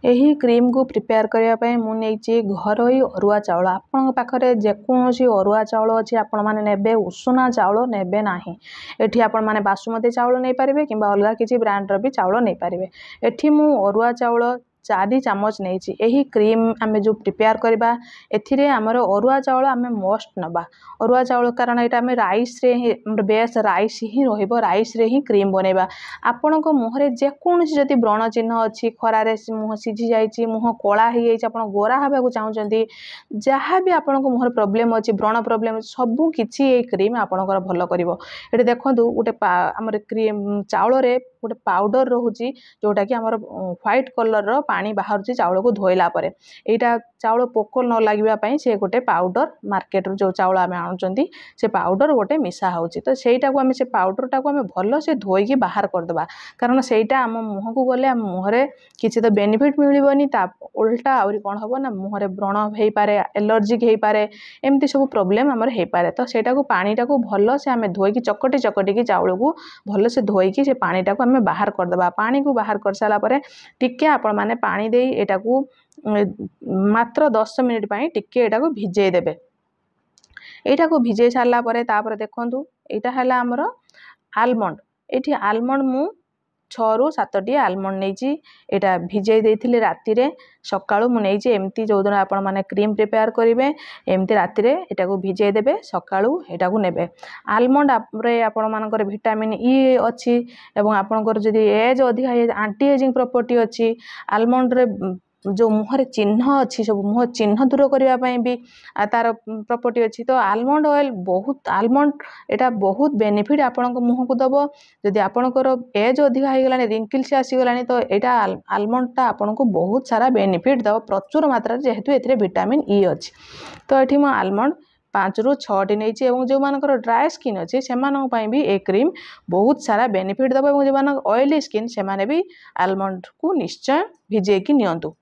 यही क्रीम को प्रिपेयर करने मुझे घरोई अरुआ चाउल आपण पाखे जेकोसी अरुआ चाउल अच्छी आपण मैंने नेबे उषुना चाउल नेबे ना एठी आपण मैंने बासुमती चाउल नहीं पारे कि अलग किसी ब्रांडर भी चाउल नहीं पारे। एठी मु अरुआ चाउल 4 चामच नहीं यही क्रीम आम जो प्रिपेयर करवा एमर अरुआ चाउल आम मस्ट नवा अरुआ चाउल कारण यहाँ आम राइस रे बेस राइस ही राइस रे ही क्रीम बनवा आपण मुहर जेकोसी जदि व्रण चिन्ह अच्छी खरारे मुह सीझी जाइए मुह कला हो जाए गोरा हाँक चाहते जहाँ भी आपण मुहर प्रोब्लेम अच्छी व्रण प्रोब्लेम सबू किसी ये क्रीम आपणकर भल कर ये देखो गोटे आम क्रीम चाउल गोटे पाउडर रोचे जोटा कि आमर व्हाइट कलर रो पानी बाहर चाउल को धोइला परे एटा चाउल पोक न लगे से गोटे पाउडर मार्केट जो चाउल आम आणुचंती से पाउडर गोटे मिसा होची तो सेटा को आम से पाउडर टाको आम भल से धोईकी बाहर करदबा कारण सेटा आम मुह को गले आम मुहरे किसी तो बेनिफिट मिलबनी ता उल्टा आउरी कौन हम ना मुहरे व्रण हो पारे एलर्जिक हो पारे एमती सब प्रोब्लेम आमर हो पारे तो सेटा को पानी टाको भल से आम धोईकी चकटी चकटी चाउल को भल से धोईकी से पानी टाको आम बाहर करदबा पानी को बाहर कर सारा परे टिके आपण माने पानी दे एटा को मात्र 10 मिनिट पाई टिके एटा को भिजे देबे एटा को भिजे सारला परे तापर देखंतु एटा हला हमर आलमंड एठी आलमंड मु 6 ରୁ 7टी आलमंड नहीं एटा भिजे देथिले राति रे सकाळु मु नहीं एमती जो दिन आपण माने क्रीम प्रिपेयर करिवे एमती राति रे एटा को भिजे देबे सकाळु एटा को नेबे आलमंड रे आपण मानकर विटामिन ई अच्छी एवं आपनकर जदी एज अधिक एंटी एजिंग प्रॉपर्टी अच्छी आलमंड रे जो मुहर चिन्ह अच्छी सब मुह चिन्ह दूर करने भी तार प्रॉपर्टी अच्छी तो आलमंड ऑयल बहुत आलमंड एटा बहुत बेनिफिट आपण मुह को दब जदि आपणकर एज अधिक होगला रिंकल्स आसीगला तो यहाँ आलमंडटा आपन को बहुत सारा बेनिफिट दब प्रचुर मात्रा जेहेतु ए विटामिन ई अच्छी तो ये मुझे आलमंड 5 ରୁ 6टी नहीं जो मानकर ड्राई स्किन अच्छी से भी ए क्रीम बहुत सारा बेनिफिट दब जो ऑयली स्किन से भी आलमंड को निश्चय भिजेकी नियंतु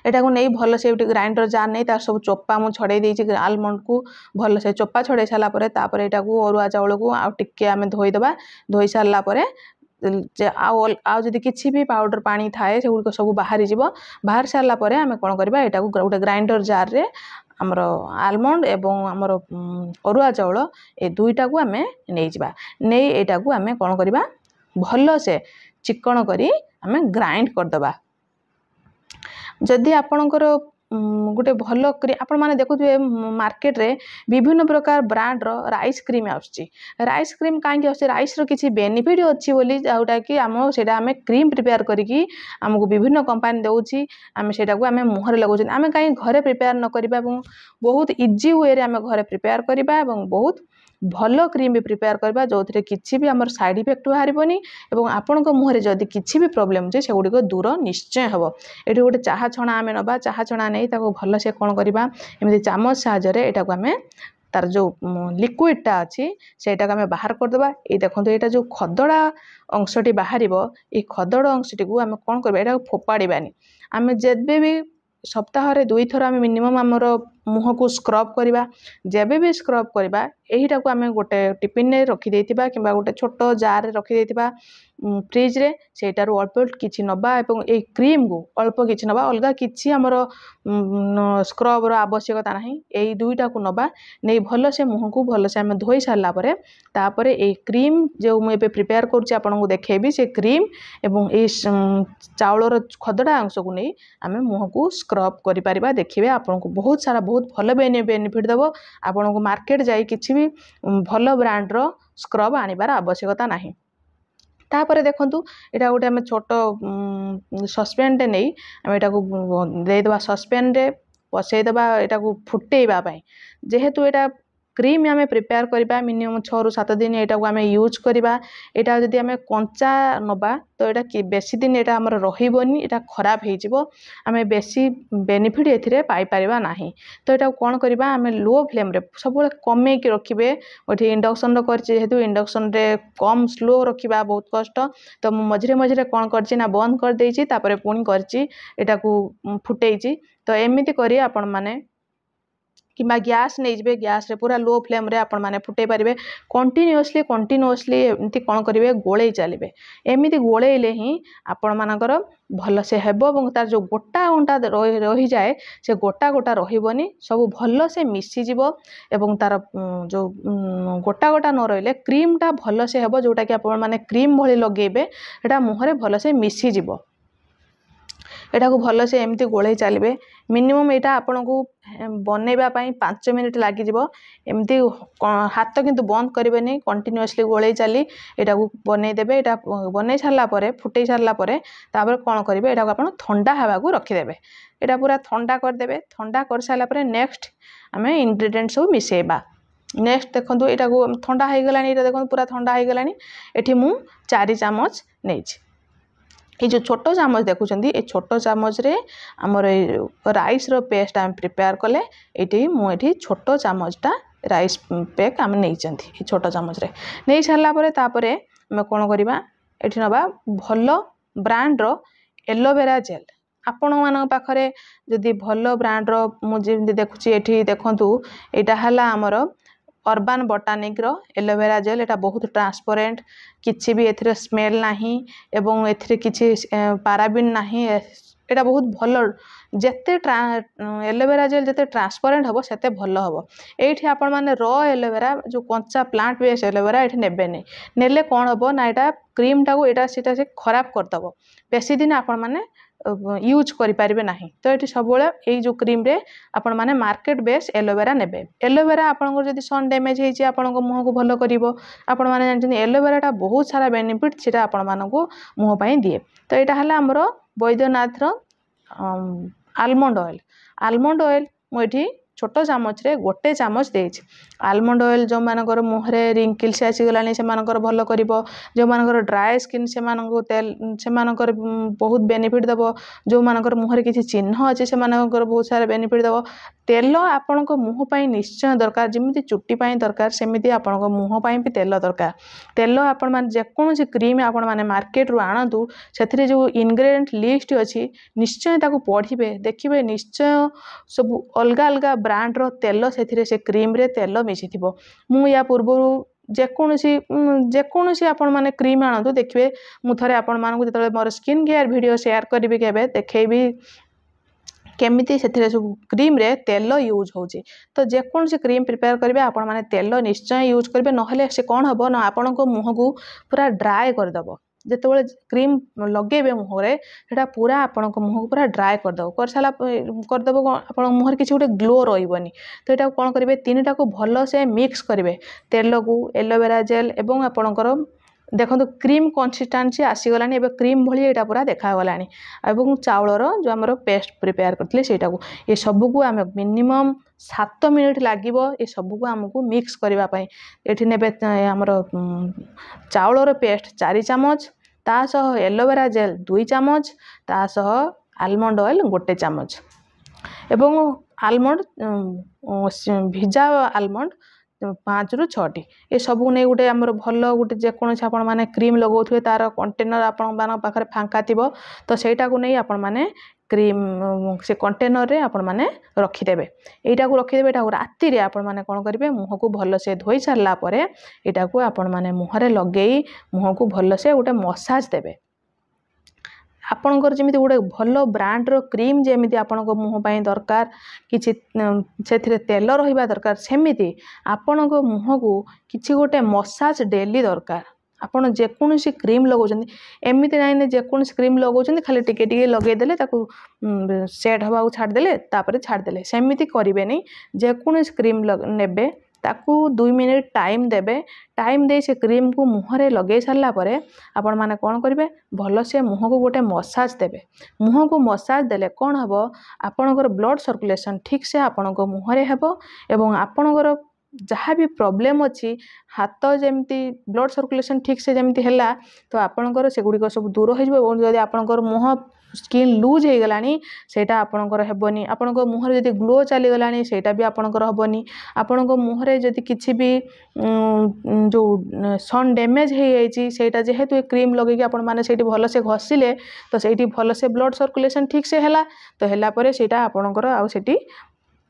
एटा को नहीं भल से ग्राइंडर जार नहीं तार सब चोपा मु छड़े देछि आलमंड को भल से चोपा छड़े सारा परे तापर एटा को अरुआ चाउल को आ टिके आमे धोईदबा धोई सारला परे आउ जदि किसी भी पाउडर पानी थाए से गुड़ सब बाहरी जीव बाहर सारला परे आमे कोन करबा एटा को गोटे ग्राइंडर जार रे आमर आलमंड एवं आमर अरुआ चाउल ए दुईटा को आमे नहीं जिबा नहीं एटा को आमे कोन करबा भल से चिकन करी आमे ग्राइंड करदबा जदि आपणकर गोटे भल आपण मैंने देखुए मार्केट रे विभिन्न प्रकार ब्रांड रो राइस क्रीम आसुची राइस क्रीम कहीं आस राइस रो किसी बेनिफिट अच्छी बोली जोटा कि आम से क्रीम प्रिपेयर करिकी आमको विभिन्न कंपानी दौची आम से मुहर लगाऊँ आम कहीं घरे प्रिपेयर न करबा बहुत इजी वे रे आम घरे प्रिपेयर करबा बहुत भल क्रीम भी प्रिपेयर करबा जो थे किसी भी आमर साइड इफेक्ट बाहरबनी एवं आपण मुहर जदि किसी भी प्रोब्लेम अच्छे से गुड़िक दूर निश्चय हम ये गोटे चाह छणा आम नवा चाह छणा नहीं भल से कौन करवा एमती चामच साहाय्य एटा को आम तार जो लिक्विडटा अच्छी सेटा आम बाहर करदे ये देखो यहाँ जो खदड़ा अंशटी बाहर ये खदड़ अंशटी को आम कौन करवा यहाँ फोपाड़ानी आम जब भी सप्ताह 2 थर आम मिनिमम आमर मुह को स्क्रब करवा जब भी स्क्रब करवा यहीटा को आम गोटे टिफिन में रखी कि गोटे छोट जार रखी फ्रिज रे सेटार अल्प किसी नवा और ये क्रीम को अल्प किसी नवा अलग किसी आमर स्क्रबर आवश्यकता ना यही दुईटा को नवा नहीं भल से मुह को भल से आम धोई सारापर तापर ये क्रीम जो मुझे प्रिपेयर करूँ देखेबी से क्रीम एवं ये चाउलर खदड़ा अंश को नहीं आम मुह को स्क्रब कर देखिए आपन को बहुत सारा बहुत भल बेनिफिट दब आपन को मार्केट जाई किसी भी भल ब्रांडर स्क्रब आनिबार आवश्यकता नहीं तापर देखंतु एटा गोटे आम छोट सस्पेन टे नहीं आम एटा को देदेबा सस्पेन रे पसईदेबा एटा को फुटेबा पई जेहेतु एटा क्रीम आम प्रिपेयर करबा मिनिमम 6 ରୁ 7 दिन एटा को आम यूज करबा एटा जदि आम कंचा नबा तो एटा बेसी दिन एटा हमर रहिबोनी एटा खराब हो जिवो आम बेसी बेनिफिट एथिरे पाई परिबा नाही तो एटा कोन करबा आम लो फ्लेम रे सब कमे के रखिबे ओठी इंडक्शन रो करछि जेहेतु इंडक्शन रे कम स्लो रखिबा बहुत कष्ट तो मझिरे मझिरे कोन करछि ना बंद कर देछि तापरे पुणी करछि एटा को फुटेछि तो एमिति करी आपण माने किंबा गैस नहीं जबे गैस रे पूरा लो फ्लेम रे आपण माने फुटे पारिबे कंटिन्यूअसली एमती कौन करेंगे गोले चलिए एमती गोलेले ही आपण मानकर भल से हेबो और तार जो गोटा गोटा रही जाए से गोटा गोटा रही सब भल से मिसीज एवं तार जो गोटा गोटा न रही क्रीमटा भल से हेबो जोटा कि आपण माने क्रीम भली लगेबे एटा मुहरे भल से मिसीज एटा को भल से एमती गोले चलिए मिनिमम यहाँ आपन को बनवाई 5 मिनिट लग एमती हाथ किंतु बंद करेंगे कंटिन्यूअसली गोले चली यहाँ को बनईदेवे यहाँ बन सारापर फुटे सारापर तापर कौन करेंगे यहाँ आप ठंडा हवा को रखिदेवे यहाँ पूरा ठंडा करदे ठंडा कर सारापर नेक्स्ट आम इंग्रेडिएंट सब मिसेबा नेक्स्ट देखो यहाँ को ठंडा हो गला देखो पूरा ठंडा हो गला ये मु 4 चामच नहीं ये जो छोट चामच देखुं ये छोट चामच रे आमर राइस रो पेस्ट आम प्रिपेयर कले ये मुझे छोट चामचटा राइस पैक आम नहीं छोट चामच रे नहीं सारापर तापर आम कौन करवा ये नवा भल ब्रांड रो एलोवेरा जेल आपण मान पाखरे जदि भल ब्रांड रो मुझे देखुची ये देखु यहाँ है आमर अर्बान बोटानिक रो एलोवेरा जेल एटा बहुत ट्रांसपेरेंट किछि भी एथिरे स्मेल नाही एवं एथिरे किछि पाराबिन नाही एटा बहुत भल जेते एलोवेरा जेल जेते ट्रांसपेरेंट हबो सेते भल हबो एठी आपण माने रॉ एलोवेरा जो कच्चा प्लांट बेस एलोवेरा एठी नेबे नै नेले कोन हबो ना एटा क्रीम टाको एटा सेटा से खराब कर दबो बेसी दिन आपण माने यूज करें ना तो ये सब यही जो क्रीम रे आपण माने मार्केट बेस एलोवेरा नेबे एलोवेरा आपन जदि सन डैमेज होइछि आपन को मुह को भलो करिवो आपण माने जानछन एलोवेरा टा बहुत सारा बेनिफिट सेटा आपण मान को मुह पई दिए तो यहाँ है आमर बैद्यनाथ रो आलमंड ऑयल मुझे छोट चामच रे गोटे चामच देछि आलमंड ऑयल जो मानकर मुहरे रिंकिल्स आसीगलानी से मानकर भल करिवो जो मानकर ड्राई स्किन से मानको तेल से मानकर बहुत बेनिफिट देबो जो मानकर मुहरे किछि चिन्ह अछि से मानकर बहुत सारा बेनिफिट देबो तेल आपण को मुह पई निश्चय दरकार जिमिति चुट्टी पई दरकार सेमिति आपण को मुह पई भी तेल दरकार तेल आपण मान जेकोसी क्रीम आपण माने मार्केट रु आणतु सेथिरे जो इंग्रेडिएंट लिस्ट अछि निश्चय ताको पढ़िबे देखिबे निश्चय सब अलगा अलगा ब्रांड रो तेल से क्रीम रे तेल मिसी थिबो मु या पूर्वरु जेकोसी आपण माने क्रीम आणतु देखिबे मु थरे आपण मानकु जेतले मोर स्किन केयर वीडियो शेयर करिबे केबे देखैबी केमिति से सब क्रीम रे तेल यूज होची तो जेकोसी क्रीम प्रिपेयर करेंगे आपण माने तेल निश्चय यूज करेंगे नहले से कौन हम ना आपण को मुह को पूरा ड्राए करदेव जिते क्रीम लगे मुहरे से पूरा आपण को मुह को पूरा ड्राए करदेव कर सारा करदेव आप मुहर किसी गोटे ग्लो रही तो यहाँ कौन करेंगे 3टा को भल से मिक्स करेंगे तेल को एलोवेरा जेल एवं आपणकर देखो क्रीम कंसिस्टेंसी आसीगला एवं क्रीम भली यहाँ पूरा देखागला और चाउलर जो आम पेस्ट प्रिपेयर करते सेटा को ये सबको आम मिनिमम 7 मिनिट लगे ये सबको आमको मिक्स करने ये ने आमर चाउलर पेस्ट 4 चामच तासह एलोवेरा जेल 2 चामच तासह आलमंड ऑयल 1 चामच एवं आलमंड भिजा आलमंड 5 ରୁ 6टी ये सबको नहीं गोटे आमर भल गोटे जेकोसी आपण माने क्रीम लगाउथुए तार कंटेनर आपण मान पाखरे फांका थिबो तो सेटा को नहीं आपण माने क्रीम से कंटेनर रे आपण माने रखिदेवे एटा को रखिदेवे एटा राति रे आपण माने कोन करिवे मुह को भल से धोई सारला परे एटा को आपण माने मुहरे लगेई मुह को भल से गोटे मसाज देबे आपणकर जमी गोटे भल ब्रांड रो क्रीम जमी आपण मुह पाई दरकार किछि से तेल रहिबा दरकार सेमिति आपण मुह को किछि गोटे मसाज डेली दरकार आपण जेकोसी क्रीम लगाउछन एमिति नाइन जेकोसी क्रीम लगाउछन खाली टिके टिके लगेदेले ताकू सेट हवा छाड़ देले तापर छाड़ देले सेमिति करिवे नै जेकोसी क्रीम नेबे ताकू 2 मिनिट टाइम देबे टाइम दे से क्रीम को मुहरे लगे सारला परे आपण माने कोन करिवे भल से मुह को गोटे मसाज देबे मुह को मसाज देले कोन हबो आपणकर ब्लड सर्कुलेशन ठीक से आपण को मुहरे हेबो एवं आपणकर जहाँ भी प्रॉब्लम अच्छी हाथ जमती ब्लड सर्कुलेशन ठीक से जमती है तो आपणकर से गुड़िक सब दूर हो जदि आपणकर मुह स्किन लूज हो गलानी सेटा आपणकर हेबनी आपणकर मुहरे जदि ग्लो चली गलानी सेटा भी आपणकर हेबनी आपणकर मुहरे जदि किछि भी जो सन डैमेज हो जाइछि सेटा जेहेतु क्रीम लगे आपण माने सेठी भल से घसिले तो सेठी भल से ब्लड सर्कुलेशन ठीक से हैला तो हैला परे सेटा आपणकर आ सेठी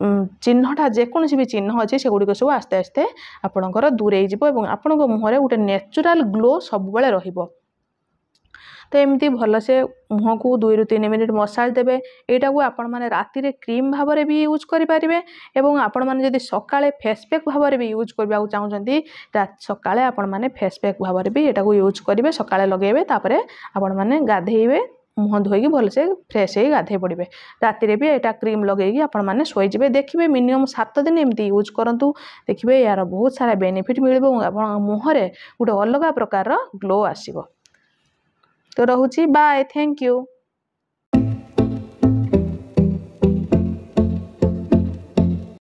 चिन्हटा जेकोसी भी चिन्ह अच्छे से गुड़िक सब आस्ते आस्ते आपणकर दूरे आपण मुहर गोटे नेचुराल ग्लो सब बेले रहिबो। तो एमती भलसे मुह को 2 ରୁ 3 मिनिट मसाज देबे। एटा को आपण माने राति रे क्रीम भाव रे भी यूज करि परिबे एवं आपण माने जदि सकाळे फेस पैक भाव रे भी यूज करबा चाहउछंती सकाळे आपण माने फेस पैक भाव रे भी एटा को यूज करिवे। सकाळे लगेबे तापरे आपण माने गाधेइबे मुह धोइकी भलसे फ्रेश हे गाधे पड़िबे। राति रे भी एटा क्रीम लगेइकी आपण माने सोई जिवे। देखिबे मिनिमम 7 दिन एमती यूज करंतु देखिबे यार बहुत सारा बेनिफिट मिलिबो। आपण मुह रे गोटे अलग प्रकार ग्लो आसीबो। तो रहुची बाय थैंक यू।